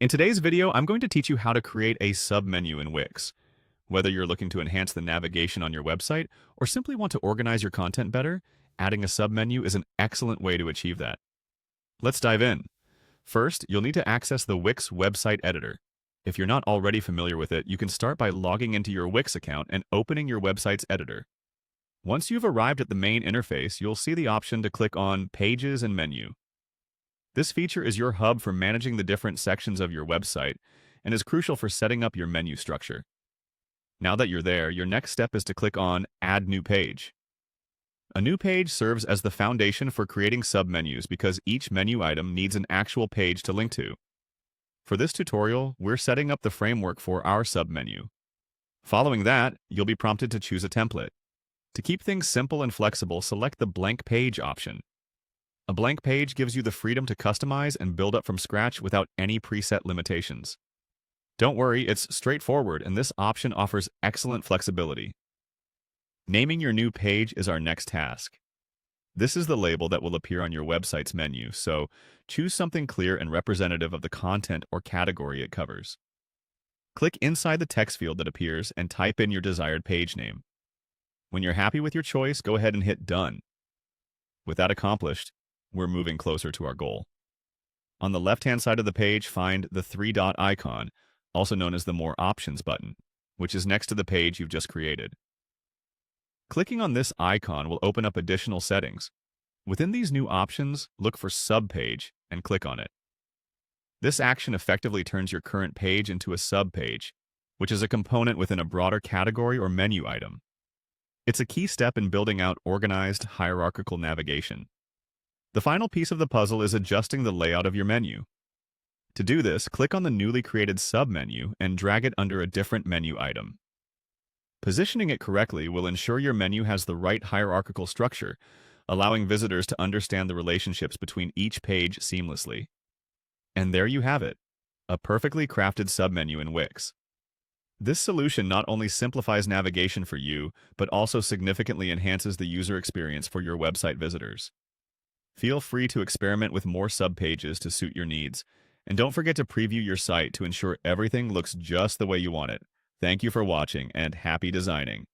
In today's video, I'm going to teach you how to create a submenu in Wix. Whether you're looking to enhance the navigation on your website or simply want to organize your content better, adding a submenu is an excellent way to achieve that. Let's dive in. First, you'll need to access the Wix website editor. If you're not already familiar with it, you can start by logging into your Wix account and opening your website's editor. Once you've arrived at the main interface, you'll see the option to click on Pages and Menu. This feature is your hub for managing the different sections of your website and is crucial for setting up your menu structure. Now that you're there, your next step is to click on Add New Page. A new page serves as the foundation for creating submenus because each menu item needs an actual page to link to. For this tutorial, we're setting up the framework for our submenu. Following that, you'll be prompted to choose a template. To keep things simple and flexible, select the Blank Page option. A blank page gives you the freedom to customize and build up from scratch without any preset limitations. Don't worry, it's straightforward, and this option offers excellent flexibility. Naming your new page is our next task. This is the label that will appear on your website's menu, so choose something clear and representative of the content or category it covers. Click inside the text field that appears and type in your desired page name. When you're happy with your choice, go ahead and hit Done. With that accomplished, we're moving closer to our goal. On the left-hand side of the page, find the three-dot icon, also known as the More Options button, which is next to the page you've just created. Clicking on this icon will open up additional settings. Within these new options, look for Subpage and click on it. This action effectively turns your current page into a subpage, which is a component within a broader category or menu item. It's a key step in building out organized, hierarchical navigation. The final piece of the puzzle is adjusting the layout of your menu. To do this, click on the newly created submenu and drag it under a different menu item. Positioning it correctly will ensure your menu has the right hierarchical structure, allowing visitors to understand the relationships between each page seamlessly. And there you have it, a perfectly crafted submenu in Wix. This solution not only simplifies navigation for you, but also significantly enhances the user experience for your website visitors. Feel free to experiment with more subpages to suit your needs, and don't forget to preview your site to ensure everything looks just the way you want it. Thank you for watching, and happy designing!